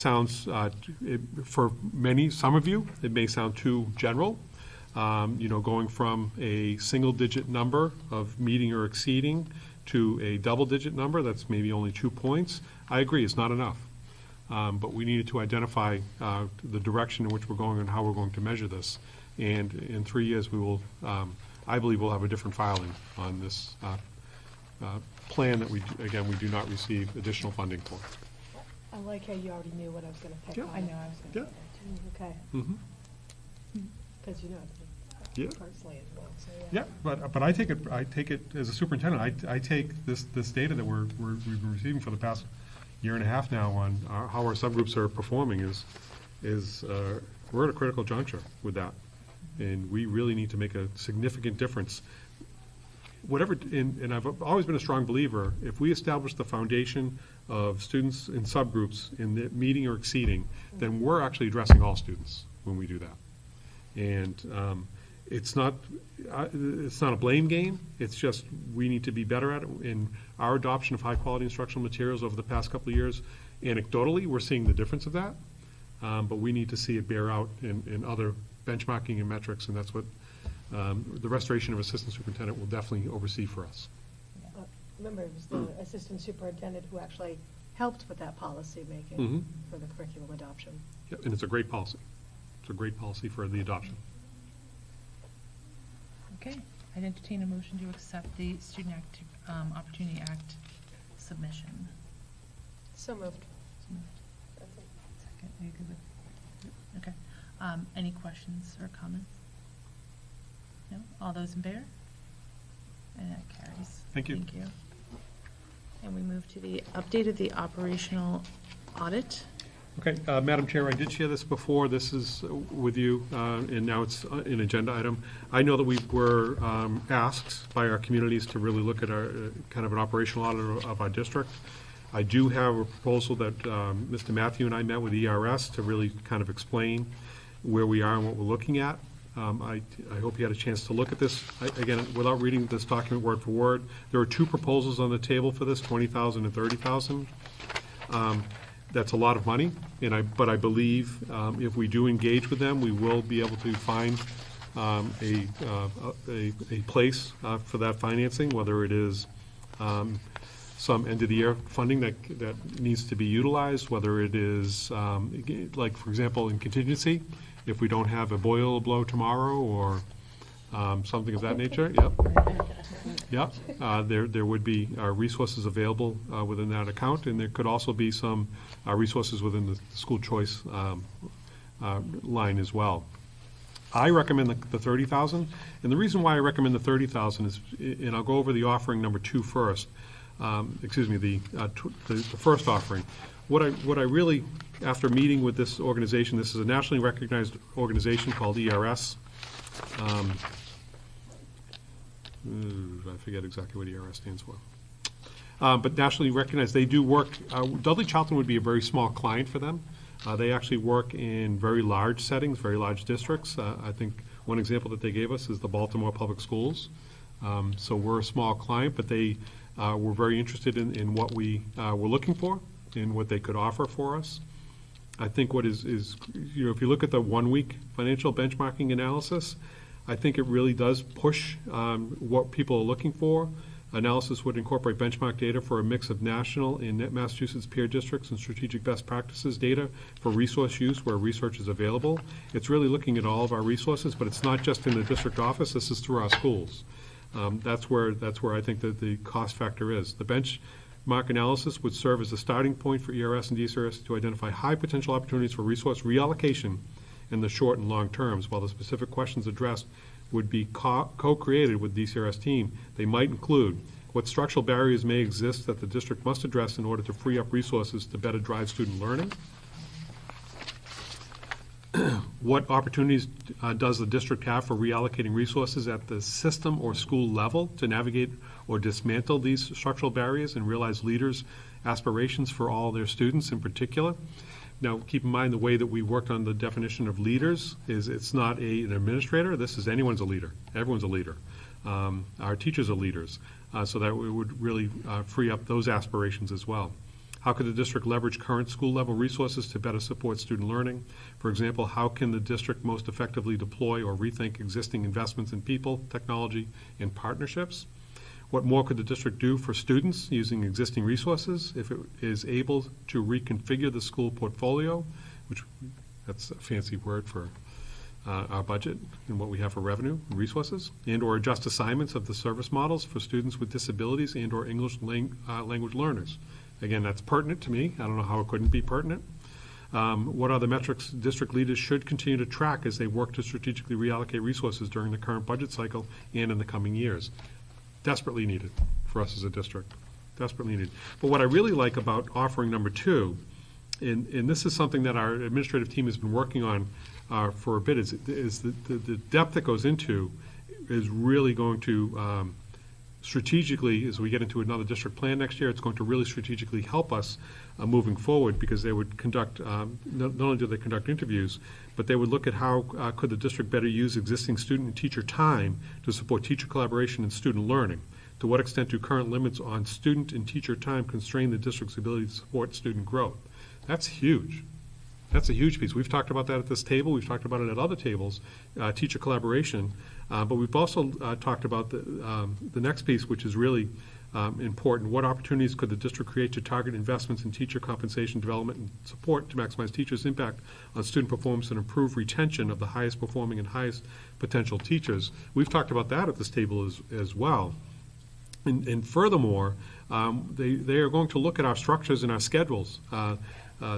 sounds, for some of you, it may sound too general. Going from a single-digit number of meeting or exceeding to a double-digit number, that's maybe only 2 points. I agree, it's not enough. But we needed to identify the direction in which we're going and how we're going to measure this. And in 3 years, we will, I believe we'll have a different filing on this plan that we do not receive additional funding for. I like how you already knew what I was going to pick Yeah. on. I know I was going to say that too. Okay. Mm-hmm. Because you know Yeah. personally as well. So Yeah, but I take it as a superintendent. I take this data that we've been receiving for the past year and a half now on how our subgroups are performing is we're at a critical juncture with that, and we really need to make a significant difference. And I've always been a strong believer, if we establish the foundation of students in subgroups in the meeting or exceeding, then we're actually addressing all students when we do that. And it's not a blame game. It's just we need to be better at it. In our adoption of high-quality instructional materials over the past couple of years, anecdotally, we're seeing the difference of that. But we need to see it bear out in other benchmarking and metrics, and that's what the restoration of assistant superintendent will definitely oversee for us. remember, it was the assistant superintendent who actually helped with that policy making for the curriculum adoption. Yeah, and it's a great policy. It's a great policy for the adoption. Okay, I'd entertain a motion to accept the Student Opportunity Act submission. So moved. So moved. Second, are you good with? Okay. Any questions or comments? No? All those in favor? And that carries. Thank you. Thank you. And we move to the update of the operational audit. Okay, Madam Chair, I did share this before. This is with you, and now it's an agenda item. I know that we were asked by our communities to really look at our kind of an operational audit of our district. I do have a proposal that Mr. Matthew and I met with ERS to really kind of explain where we are and what we're looking at. I hope you had a chance to look at this. Again, without reading this document word for word, there are two proposals on the table for this, $20,000 and $30,000. That's a lot of money, but I believe if we do engage with them, we will be able to find a place for that financing, whether it is some end-of-the-year funding that needs to be utilized, whether it is, like, for example, in contingency, if we don't have a boil or blow tomorrow or something of that nature. Yep. There would be resources available within that account, and there could also be some resources within the school choice line as well. I recommend the $30,000, and the reason why I recommend the $30,000 is, and I'll go over the offering number 2 first. Excuse me, the first offering. What I really, after meeting with this organization, this is a nationally recognized organization called ERS. I forget exactly what ERS stands for. But nationally recognized, they do work. Dudley Charlton would be a very small client for them. They actually work in very large settings, very large districts. I think one example that they gave us is the Baltimore Public Schools. So we're a small client, but they were very interested in what we were looking for and what they could offer for us. I think what is if you look at the 1-week financial benchmarking analysis, I think it really does push what people are looking for. Analysis would incorporate benchmark data for a mix of national and Massachusetts peer districts and strategic best practices data for resource use where research is available. It's really looking at all of our resources, but it's not just in the district office. This is through our schools. That's where I think that the cost factor is. The benchmark analysis would serve as a starting point for ERS and DCRSD to identify high potential opportunities for resource reallocation in the short and long terms, while the specific questions addressed would be co-created with DCRS team. They might include what structural barriers may exist that the district must address in order to free up resources to better drive student learning. What opportunities does the district have for reallocating resources at the system or school level to navigate or dismantle these structural barriers and realize leaders' aspirations for all their students in particular? Now, keep in mind the way that we worked on the definition of leaders is it's not an administrator. This is anyone's a leader. Everyone's a leader. Our teachers are leaders. So that we would really free up those aspirations as well. How could the district leverage current school-level resources to better support student learning? For example, how can the district most effectively deploy or rethink existing investments in people, technology, and partnerships? What more could the district do for students using existing resources if it is able to reconfigure the school portfolio, which that's a fancy word for our budget and what we have for revenue and resources, and or adjust assignments of the service models for students with disabilities and or English language learners. Again, that's pertinent to me. I don't know how it couldn't be pertinent. What are the metrics district leaders should continue to track as they work to strategically reallocate resources during the current budget cycle and in the coming years? Desperately needed for us as a district, desperately needed. But what I really like about offering number 2, and this is something that our administrative team has been working on for a bit, is the depth that goes into is really going to strategically, as we get into another district plan next year, it's going to really strategically help us moving forward, because they would conduct, not only do they conduct interviews, but they would look at how could the district better use existing student and teacher time to support teacher collaboration and student learning. To what extent do current limits on student and teacher time constrain the district's ability to support student growth? That's huge. That's a huge piece. We've talked about that at this table. We've talked about it at other tables, teacher collaboration. But we've also talked about the next piece, which is really important. What opportunities could the district create to target investments in teacher compensation, development, and support to maximize teachers' impact on student performance and improve retention of the highest performing and highest potential teachers? We've talked about that at this table as well. And furthermore, they are going to look at our structures and our schedules.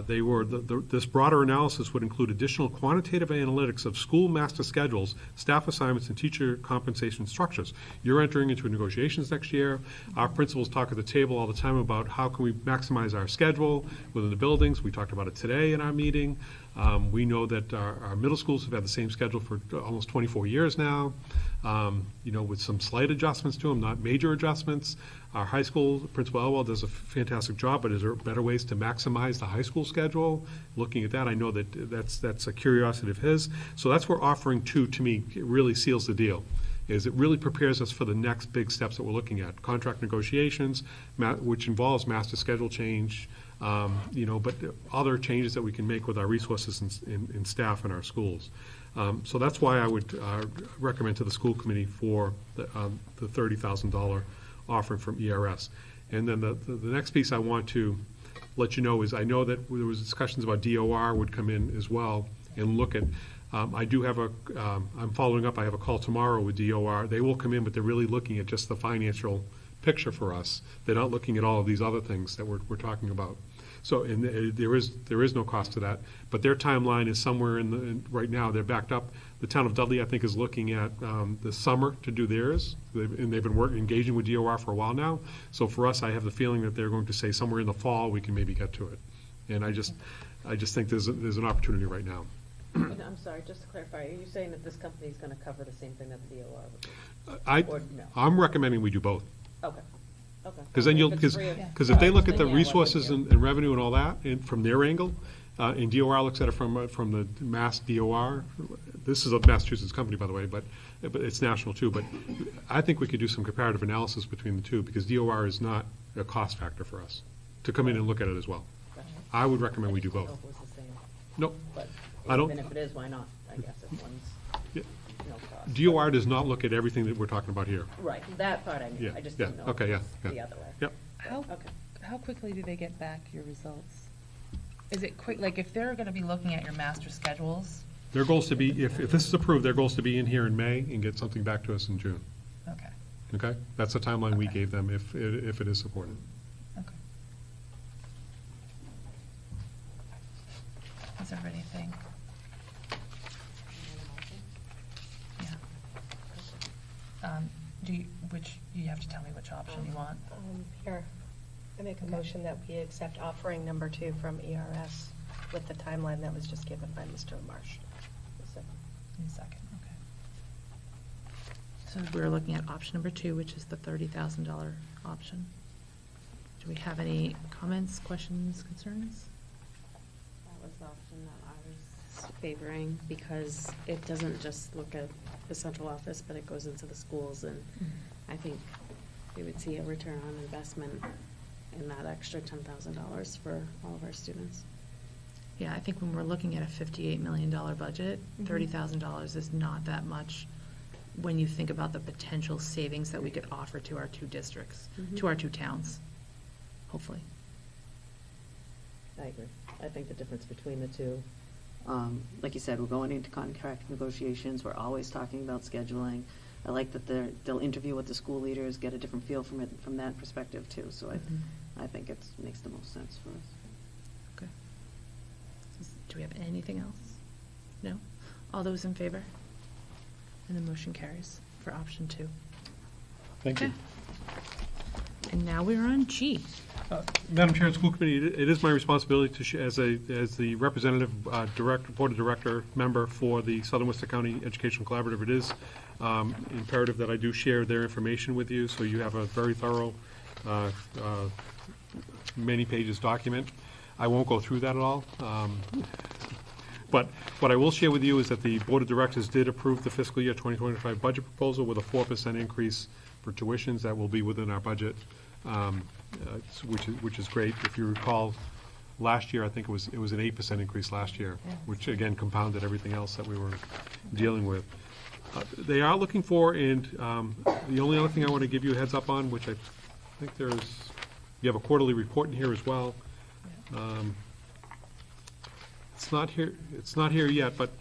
This broader analysis would include additional quantitative analytics of school master schedules, staff assignments, and teacher compensation structures. You're entering into negotiations next year. Our principals talk at the table all the time about how can we maximize our schedule within the buildings. We talked about it today in our meeting. We know that our middle schools have had the same schedule for almost 24 years now, with some slight adjustments to them, not major adjustments. Our high school, Principal Elwell does a fantastic job, but is there better ways to maximize the high school schedule? Looking at that, I know that's a curiosity of his. So that's where offering 2, to me, it really seals the deal. Is it really prepares us for the next big steps that we're looking at. Contract negotiations, which involves master schedule change, but other changes that we can make with our resources and staff in our schools. So that's why I would recommend to the school committee for the $30,000 offering from ERS. And then the next piece I want to let you know is I know that there was discussions about DOR would come in as well and look at, I do have I'm following up, I have a call tomorrow with DOR. They will come in, but they're really looking at just the financial picture for us. They're not looking at all of these other things that we're talking about. So, and there is no cost to that, but their timeline is somewhere right now, they're backed up. The town of Dudley, I think, is looking at the summer to do theirs, and they've been engaging with DOR for a while now. So for us, I have the feeling that they're going to say somewhere in the fall we can maybe get to it. And I just think there's an opportunity right now. And I'm sorry, just to clarify, are you saying that this company is going to cover the same thing that the DOR would do? Or no? I'm recommending we do both. Okay. Okay. Because then because if they look at the resources and revenue and all that, and from their angle, and DOR looks at it from the Mass DOR. This is a Massachusetts company, by the way, but it's national too. But I think we could do some comparative analysis between the two, because DOR is not a cost factor for us to come in and look at it as well. Gotcha. I would recommend we do I just both. didn't know if it was the same. Nope. But I don't. even if it is, why not? I guess if one's Yeah. no cost. DOR does not look at everything that we're talking about here. Right, that part I knew. Yeah, I just yeah, didn't know okay, if it yeah, was yeah. the other way. Yep. Okay. How quickly do they get back your results? Is it quick, like if they're gonna be looking at your master schedules? Their goal is to be, if this is approved, their goal is to be in here in May and get something back to us in June. Okay, Okay? That's the timeline we Okay. gave them if it is supported. okay. Does everybody think? Yeah. You have to tell me which option you want. Here, I make a motion that we accept offering number 2 from ERS with the timeline that was just given by Mr. Marsh. In a second, okay. So we're looking at option number 2, which is the $30,000 option. Do we have any comments, questions, concerns? That was the option that I was favoring, because it doesn't just look at the central office, but it goes into the schools, and I think we would see a return on investment in that extra $10,000 for all of our students. Yeah, I think when we're looking at a $58 million budget, Mhm. $30,000 is not that much when you think about the potential savings that we could offer to our two districts, to our two towns, hopefully. I agree. I think the difference between the two, Like you said, we're going into contract negotiations, we're always talking about scheduling. I like that they'll interview with the school leaders, get a different feel from it, from that perspective too, so I think it makes the most sense for us. Okay. Do we have anything else? No? All those in favor? And the motion carries for option 2. Thank you. Okay. And now we're on G. Madam Chair and School Committee, it is my responsibility to, as the representative, board of director member for the Southern Worcester County Educational Collaborative, it is imperative that I do share their information with you, so you have a very thorough, many pages document. I won't go through that at all. But what I will share with you is that the Board of Directors did approve the fiscal year 2025 budget proposal with a 4% increase for tuitions that will be within our budget, which is great. If you recall, last year, I think it was an 8% increase last year, which again compounded everything else that we were dealing with. They are looking for, and the only other thing I want to give you a heads up on, which I think you have a quarterly report in here as well. It's not here yet, but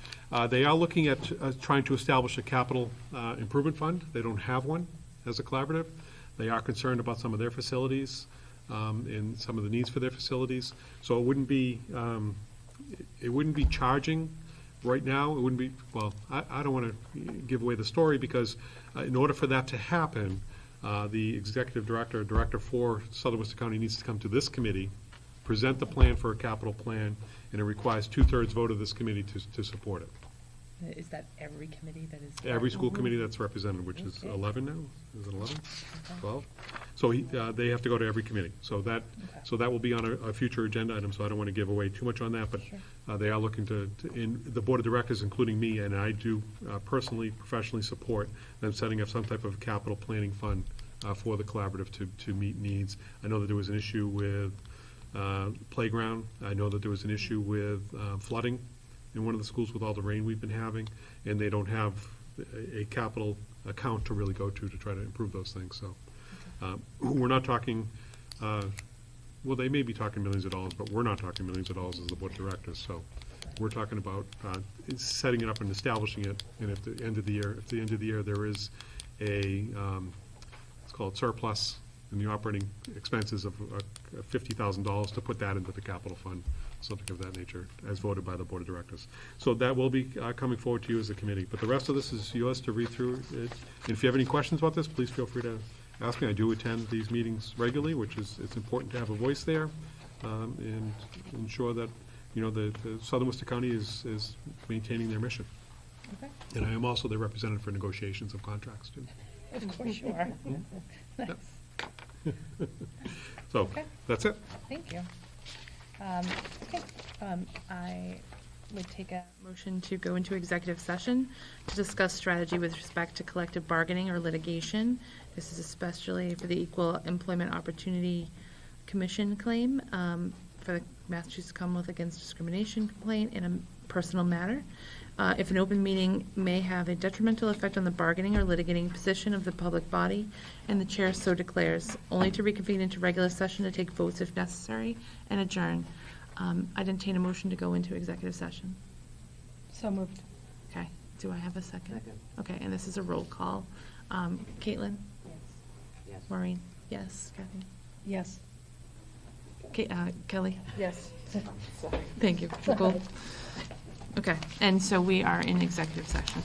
they are looking at trying to establish a capital improvement fund. They don't have one as a collaborative. They are concerned about some of their facilities and some of the needs for their facilities. So it wouldn't be charging right now. It wouldn't be, well, I don't want to give away the story, because in order for that to happen, the executive director for Southern Worcester County needs to come to this committee, present the plan for a capital plan, and it requires 2/3 vote of this committee to support it. Is that every committee that is? Every school committee that's represented, which is 11 now? Is it 11? 12? So they have to go to every committee. So that will be on a future agenda item, so I don't want to give away too much on that, but they are looking in the Board of Directors, including me, and I do personally, professionally support them setting up some type of capital planning fund for the collaborative to meet needs. I know that there was an issue with playground. I know that there was an issue with flooding in one of the schools with all the rain we've been having, and they don't have a capital account to really go to try to improve those things. So we're not talking, well, they may be talking millions of dollars, but we're not talking millions of dollars as the Board of Directors. So we're talking about setting it up and establishing it, and at the end of the year, there is a, it's called surplus in the operating expenses of $50,000 to put that into the capital fund, something of that nature, as voted by the Board of Directors. So that will be coming forward to you as a committee. But the rest of this is yours to read through it. And if you have any questions about this, please feel free to ask me. I do attend these meetings regularly, which is, it's important to have a voice there, and ensure that, the Southern Worcester County is maintaining their mission. Okay. And I am also the representative for negotiations of contracts, too. Of course you are. Nice. So, Okay. that's it. Thank you. Okay, I would take a motion to go into executive session to discuss strategy with respect to collective bargaining or litigation. This is especially for the Equal Employment Opportunity Commission claim for the Massachusetts Commonwealth Against Discrimination complaint in a personal matter. If an open meeting may have a detrimental effect on the bargaining or litigating position of the public body, and the chair so declares, only to reconvene into regular session to take votes if necessary, and adjourn. I'd entertain a motion to go into executive session. So moved. Okay, do I have a second? Second. Okay, and this is a roll call. Caitlin? yes. Maureen? Yes. Kathy? Yes. Kelly? Yes. Thank you. Nicole? Okay, and so we are in executive session.